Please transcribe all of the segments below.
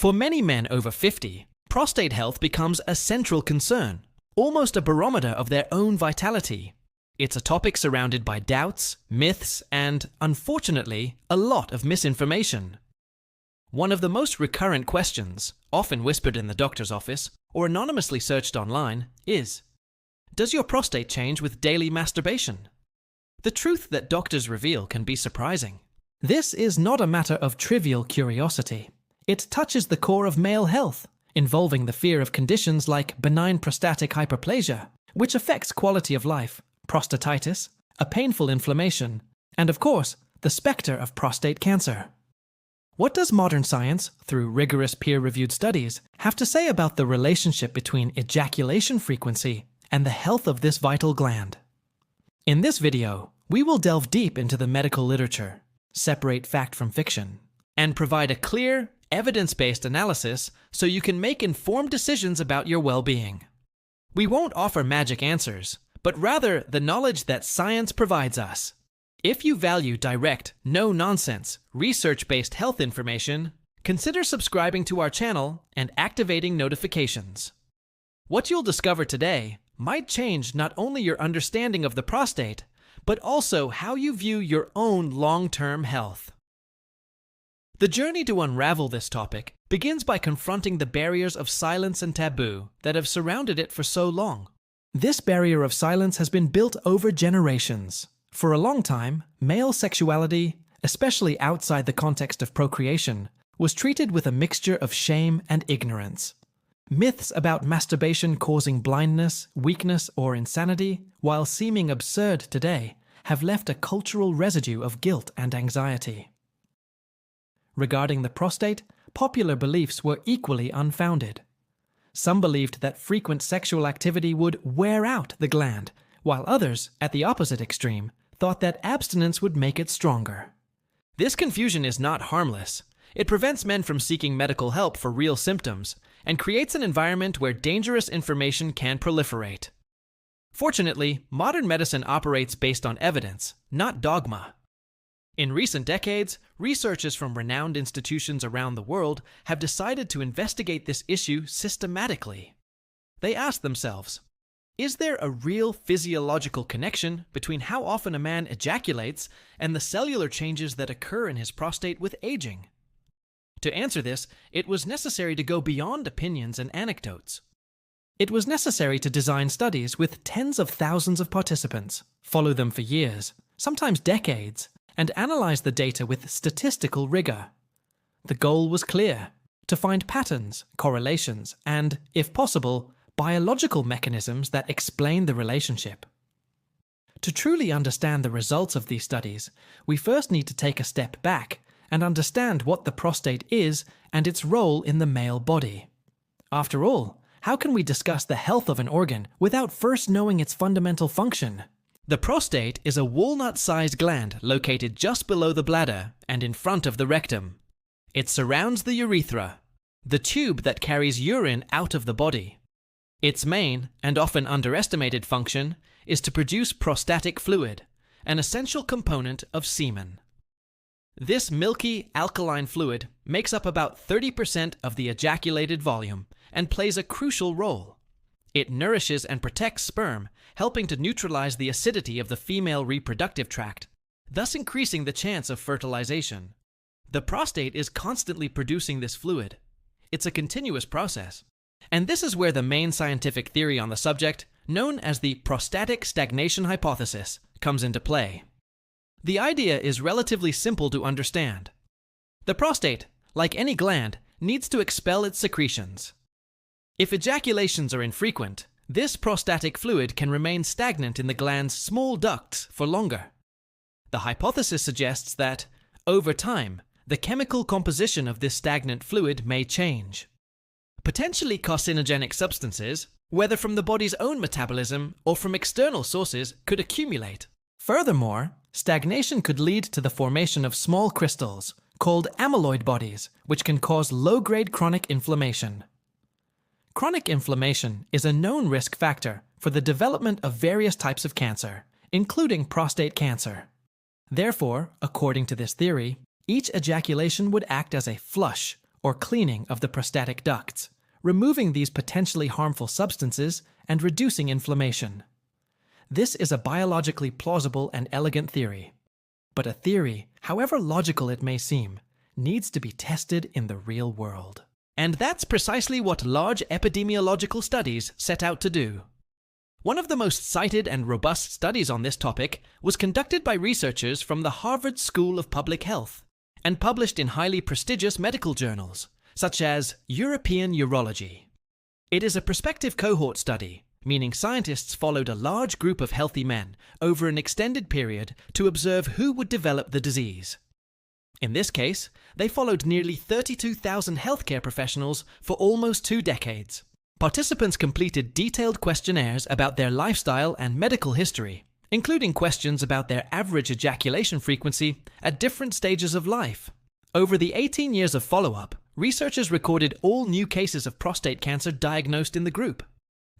For many men over 50, prostate health becomes a central concern, almost a barometer of their own vitality. It's a topic surrounded by doubts, myths, and, unfortunately, a lot of misinformation. One of the most recurrent questions, often whispered in the doctor's office or anonymously searched online, is, does your prostate change with daily masturbation? The truth that doctors reveal can be surprising. This is not a matter of trivial curiosity. It touches the core of male health, involving the fear of conditions like benign prostatic hyperplasia, which affects quality of life, prostatitis, a painful inflammation, and of course, the specter of prostate cancer. What does modern science, through rigorous peer-reviewed studies, have to say about the relationship between ejaculation frequency and the health of this vital gland? In this video, we will delve deep into the medical literature, separate fact from fiction, and provide a clear, evidence-based analysis so you can make informed decisions about your well-being. We won't offer magic answers, but rather the knowledge that science provides us. If you value direct, no-nonsense, research-based health information, consider subscribing to our channel and activating notifications. What you'll discover today might change not only your understanding of the prostate, but also how you view your own long-term health. The journey to unravel this topic begins by confronting the barriers of silence and taboo that have surrounded it for so long. This barrier of silence has been built over generations. For a long time, male sexuality, especially outside the context of procreation, was treated with a mixture of shame and ignorance. Myths about masturbation causing blindness, weakness, or insanity, while seeming absurd today, have left a cultural residue of guilt and anxiety. Regarding the prostate, popular beliefs were equally unfounded. Some believed that frequent sexual activity would wear out the gland, while others, at the opposite extreme, thought that abstinence would make it stronger. This confusion is not harmless. It prevents men from seeking medical help for real symptoms and creates an environment where dangerous information can proliferate. Fortunately, modern medicine operates based on evidence, not dogma. In recent decades, researchers from renowned institutions around the world have decided to investigate this issue systematically. They ask themselves, is there a real physiological connection between how often a man ejaculates and the cellular changes that occur in his prostate with aging? To answer this, it was necessary to go beyond opinions and anecdotes. It was necessary to design studies with tens of thousands of participants, follow them for years, sometimes decades, and analyze the data with statistical rigor. The goal was clear: to find patterns, correlations, and, if possible, biological mechanisms that explain the relationship. To truly understand the results of these studies, we first need to take a step back and understand what the prostate is and its role in the male body. After all, how can we discuss the health of an organ without first knowing its fundamental function? The prostate is a walnut-sized gland located just below the bladder and in front of the rectum. It surrounds the urethra, the tube that carries urine out of the body. Its main, and often underestimated function, is to produce prostatic fluid, an essential component of semen. This milky, alkaline fluid makes up about 30% of the ejaculated volume and plays a crucial role. It nourishes and protects sperm, helping to neutralize the acidity of the female reproductive tract, thus increasing the chance of fertilization. The prostate is constantly producing this fluid. It's a continuous process. And this is where the main scientific theory on the subject, known as the prostatic stagnation hypothesis, comes into play. The idea is relatively simple to understand. The prostate, like any gland, needs to expel its secretions. If ejaculations are infrequent, this prostatic fluid can remain stagnant in the gland's small ducts for longer. The hypothesis suggests that, over time, the chemical composition of this stagnant fluid may change. Potentially carcinogenic substances, whether from the body's own metabolism or from external sources, could accumulate. Furthermore, stagnation could lead to the formation of small crystals, called amyloid bodies, which can cause low-grade chronic inflammation. Chronic inflammation is a known risk factor for the development of various types of cancer, including prostate cancer. Therefore, according to this theory, each ejaculation would act as a flush, or cleaning of the prostatic ducts, removing these potentially harmful substances and reducing inflammation. This is a biologically plausible and elegant theory. But a theory, however logical it may seem, needs to be tested in the real world. And that's precisely what large epidemiological studies set out to do. One of the most cited and robust studies on this topic was conducted by researchers from the Harvard School of Public Health and published in highly prestigious medical journals, such as European Urology. It is a prospective cohort study, meaning scientists followed a large group of healthy men over an extended period to observe who would develop the disease. In this case, they followed nearly 32,000 healthcare professionals for almost 2 decades. Participants completed detailed questionnaires about their lifestyle and medical history, including questions about their average ejaculation frequency at different stages of life. Over the 18 years of follow-up, researchers recorded all new cases of prostate cancer diagnosed in the group.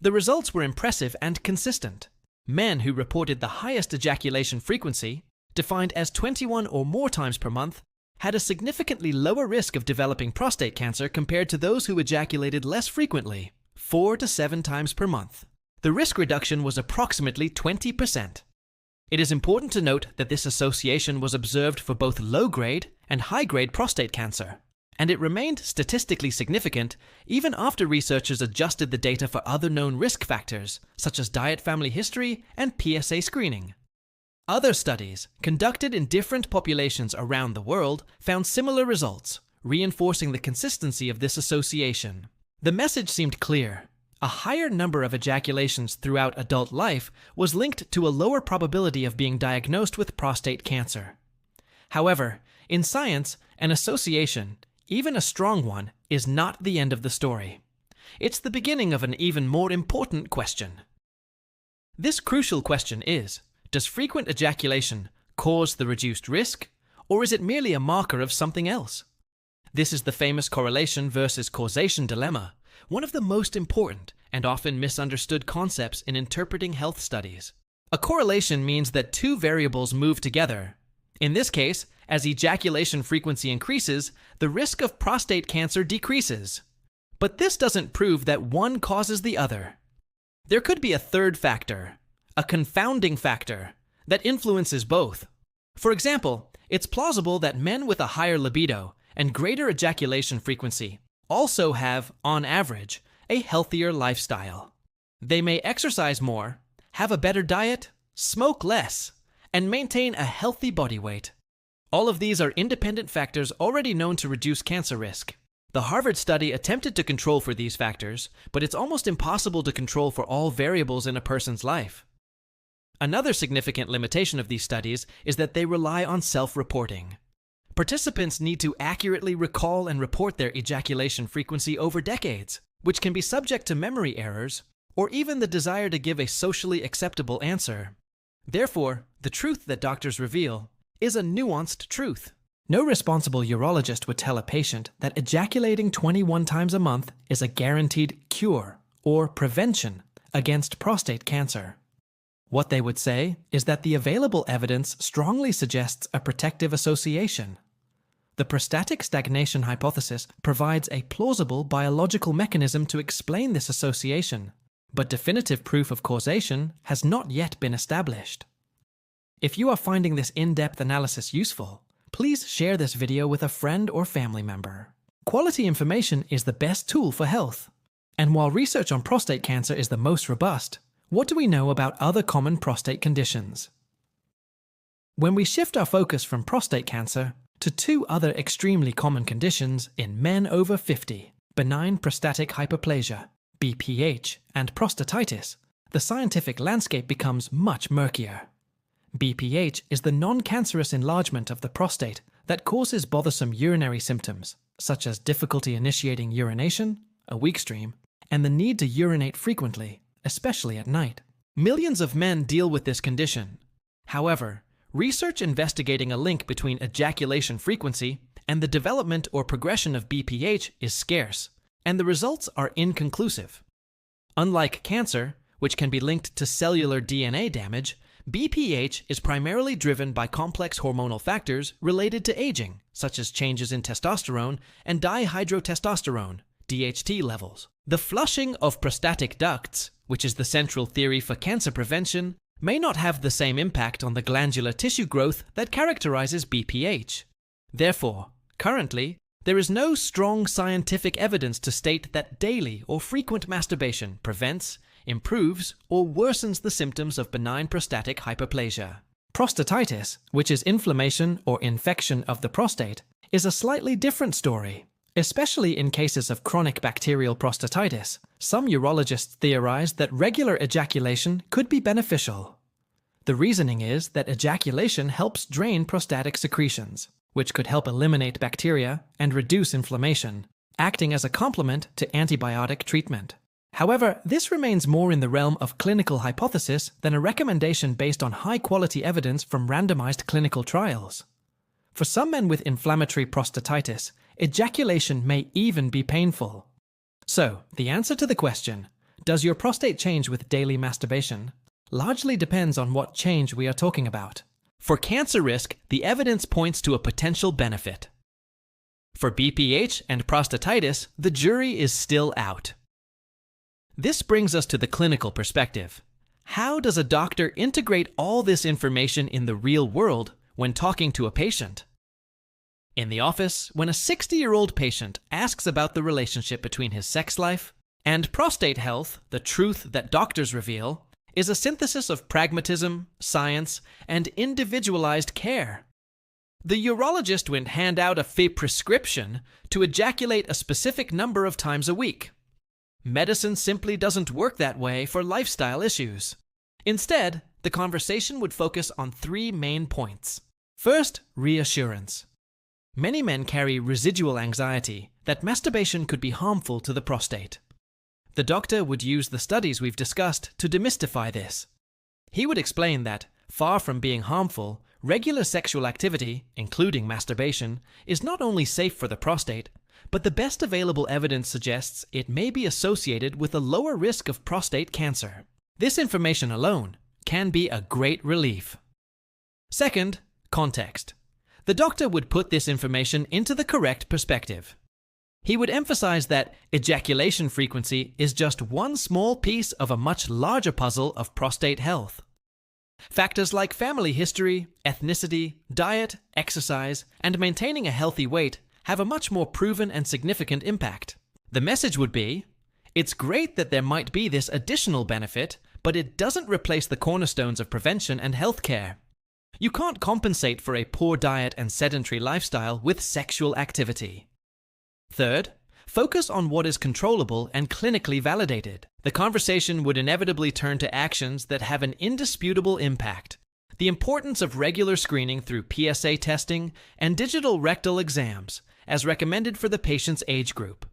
The results were impressive and consistent. Men who reported the highest ejaculation frequency, defined as 21 or more times per month, had a significantly lower risk of developing prostate cancer compared to those who ejaculated less frequently, 4 to 7 times per month. The risk reduction was approximately 20%. It is important to note that this association was observed for both low-grade and high-grade prostate cancer, and it remained statistically significant even after researchers adjusted the data for other known risk factors, such as diet, family history, and PSA screening. Other studies, conducted in different populations around the world, found similar results, reinforcing the consistency of this association. The message seemed clear. A higher number of ejaculations throughout adult life was linked to a lower probability of being diagnosed with prostate cancer. However, in science, an association, even a strong one, is not the end of the story. It's the beginning of an even more important question. This crucial question is, does frequent ejaculation cause the reduced risk, or is it merely a marker of something else? This is the famous correlation versus causation dilemma, one of the most important and often misunderstood concepts in interpreting health studies. A correlation means that 2 variables move together. In this case, as ejaculation frequency increases, the risk of prostate cancer decreases. But this doesn't prove that one causes the other. There could be a third factor, a confounding factor, that influences both. For example, it's plausible that men with a higher libido and greater ejaculation frequency also have, on average, a healthier lifestyle. They may exercise more, have a better diet, smoke less, and maintain a healthy body weight. All of these are independent factors already known to reduce cancer risk. The Harvard study attempted to control for these factors, but it's almost impossible to control for all variables in a person's life. Another significant limitation of these studies is that they rely on self-reporting. Participants need to accurately recall and report their ejaculation frequency over decades, which can be subject to memory errors or even the desire to give a socially acceptable answer. Therefore, the truth that doctors reveal is a nuanced truth. No responsible urologist would tell a patient that ejaculating 21 times a month is a guaranteed cure or prevention against prostate cancer. What they would say is that the available evidence strongly suggests a protective association. The prostatic stagnation hypothesis provides a plausible biological mechanism to explain this association, but definitive proof of causation has not yet been established. If you are finding this in-depth analysis useful, please share this video with a friend or family member. Quality information is the best tool for health. And while research on prostate cancer is the most robust, what do we know about other common prostate conditions? When we shift our focus from prostate cancer to 2 other extremely common conditions in men over 50, benign prostatic hyperplasia, BPH, and prostatitis, the scientific landscape becomes much murkier. BPH is the non-cancerous enlargement of the prostate that causes bothersome urinary symptoms, such as difficulty initiating urination, a weak stream, and the need to urinate frequently, especially at night. Millions of men deal with this condition. However, research investigating a link between ejaculation frequency and the development or progression of BPH is scarce, and the results are inconclusive. Unlike cancer, which can be linked to cellular DNA damage, BPH is primarily driven by complex hormonal factors related to aging, such as changes in testosterone and dihydrotestosterone, DHT levels. The flushing of prostatic ducts, which is the central theory for cancer prevention, may not have the same impact on the glandular tissue growth that characterizes BPH. Therefore, currently, there is no strong scientific evidence to state that daily or frequent masturbation prevents, improves, or worsens the symptoms of benign prostatic hyperplasia. Prostatitis, which is inflammation or infection of the prostate, is a slightly different story. Especially in cases of chronic bacterial prostatitis, some urologists theorize that regular ejaculation could be beneficial. The reasoning is that ejaculation helps drain prostatic secretions, which could help eliminate bacteria and reduce inflammation, acting as a complement to antibiotic treatment. However, this remains more in the realm of clinical hypothesis than a recommendation based on high-quality evidence from randomized clinical trials. For some men with inflammatory prostatitis, ejaculation may even be painful. So, the answer to the question, does your prostate change with daily masturbation, largely depends on what change we are talking about. For cancer risk, the evidence points to a potential benefit. For BPH and prostatitis, the jury is still out. This brings us to the clinical perspective. How does a doctor integrate all this information in the real world when talking to a patient? In the office, when a 60-year-old patient asks about the relationship between his sex life and prostate health, the truth that doctors reveal is a synthesis of pragmatism, science, and individualized care. The urologist would hand out a fake prescription to ejaculate a specific number of times a week. Medicine simply doesn't work that way for lifestyle issues. Instead, the conversation would focus on three main points. First, reassurance. Many men carry residual anxiety that masturbation could be harmful to the prostate. The doctor would use the studies we've discussed to demystify this. He would explain that, far from being harmful, regular sexual activity, including masturbation, is not only safe for the prostate, but the best available evidence suggests it may be associated with a lower risk of prostate cancer. This information alone can be a great relief. Second, context. The doctor would put this information into the correct perspective. He would emphasize that ejaculation frequency is just one small piece of a much larger puzzle of prostate health. Factors like family history, ethnicity, diet, exercise, and maintaining a healthy weight have a much more proven and significant impact. The message would be, it's great that there might be this additional benefit, but it doesn't replace the cornerstones of prevention and healthcare. You can't compensate for a poor diet and sedentary lifestyle with sexual activity. Third, focus on what is controllable and clinically validated. The conversation would inevitably turn to actions that have an indisputable impact. The importance of regular screening through PSA testing and digital rectal exams, as recommended for the patient's age group.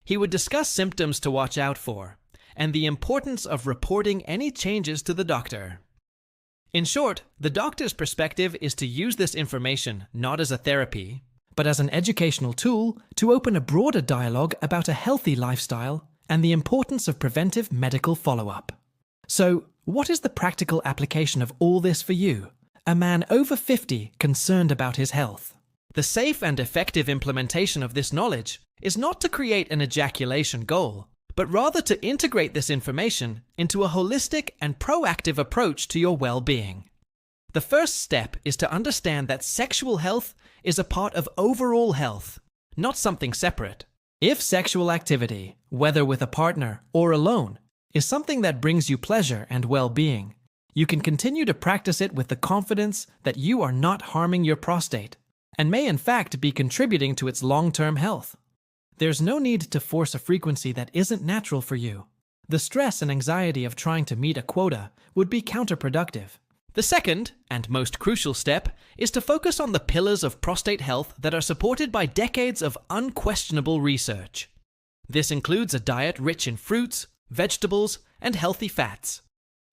He would discuss symptoms to watch out for, and the importance of reporting any changes to the doctor. In short, the doctor's perspective is to use this information not as a therapy, but as an educational tool to open a broader dialogue about a healthy lifestyle and the importance of preventive medical follow-up. So, what is the practical application of all this for you, a man over 50 concerned about his health? The safe and effective implementation of this knowledge is not to create an ejaculation goal, but rather to integrate this information into a holistic and proactive approach to your well-being. The first step is to understand that sexual health is a part of overall health, not something separate. If sexual activity, whether with a partner or alone, is something that brings you pleasure and well-being, you can continue to practice it with the confidence that you are not harming your prostate and may in fact be contributing to its long-term health. There's no need to force a frequency that isn't natural for you. The stress and anxiety of trying to meet a quota would be counterproductive. The second, and most crucial step, is to focus on the pillars of prostate health that are supported by decades of unquestionable research. This includes a diet rich in fruits, vegetables, and healthy fats.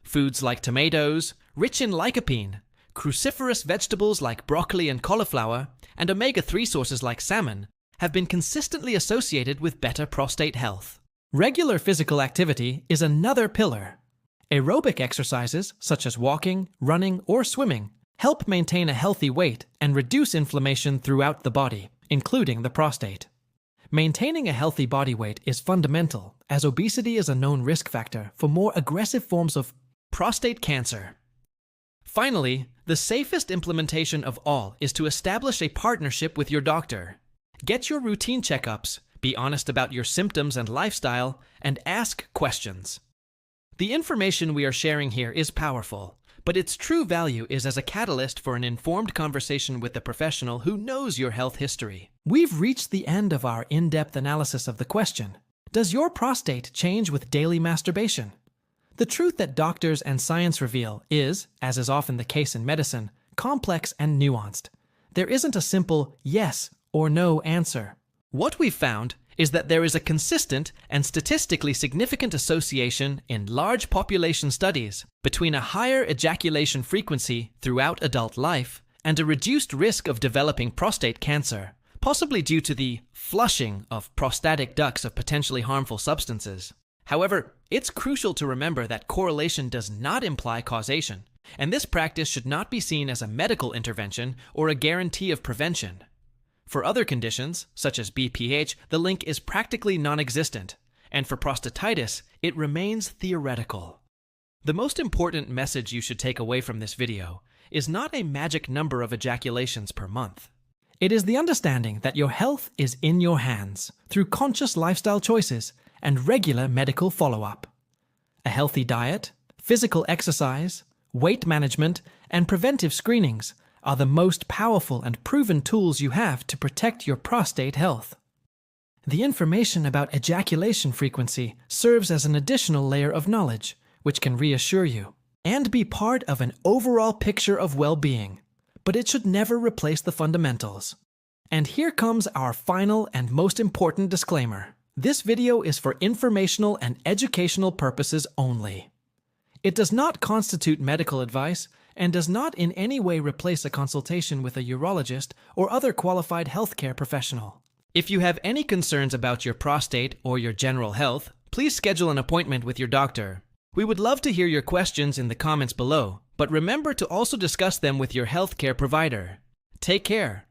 Foods like tomatoes, rich in lycopene, cruciferous vegetables like broccoli and cauliflower, and omega-3 sources like salmon have been consistently associated with better prostate health. Regular physical activity is another pillar. Aerobic exercises, such as walking, running, or swimming, help maintain a healthy weight and reduce inflammation throughout the body, including the prostate. Maintaining a healthy body weight is fundamental, as obesity is a known risk factor for more aggressive forms of prostate cancer. Finally, the safest implementation of all is to establish a partnership with your doctor. Get your routine checkups, be honest about your symptoms and lifestyle, and ask questions. The information we are sharing here is powerful, but its true value is as a catalyst for an informed conversation with a professional who knows your health history. We've reached the end of our in-depth analysis of the question, does your prostate change with daily masturbation? The truth that doctors and science reveal is, as is often the case in medicine, complex and nuanced. There isn't a simple yes or no answer. What we've found is that there is a consistent and statistically significant association in large population studies between a higher ejaculation frequency throughout adult life and a reduced risk of developing prostate cancer, possibly due to the flushing of prostatic ducts of potentially harmful substances. However, it's crucial to remember that correlation does not imply causation, and this practice should not be seen as a medical intervention or a guarantee of prevention. For other conditions, such as BPH, the link is practically non-existent, and for prostatitis, it remains theoretical. The most important message you should take away from this video is not a magic number of ejaculations per month. It is the understanding that your health is in your hands through conscious lifestyle choices and regular medical follow-up. A healthy diet, physical exercise, weight management, and preventive screenings are the most powerful and proven tools you have to protect your prostate health. The information about ejaculation frequency serves as an additional layer of knowledge, which can reassure you and be part of an overall picture of well-being, but it should never replace the fundamentals. And here comes our final and most important disclaimer. This video is for informational and educational purposes only. It does not constitute medical advice and does not in any way replace a consultation with a urologist or other qualified healthcare professional. If you have any concerns about your prostate or your general health, please schedule an appointment with your doctor. We would love to hear your questions in the comments below, but remember to also discuss them with your healthcare provider. Take care.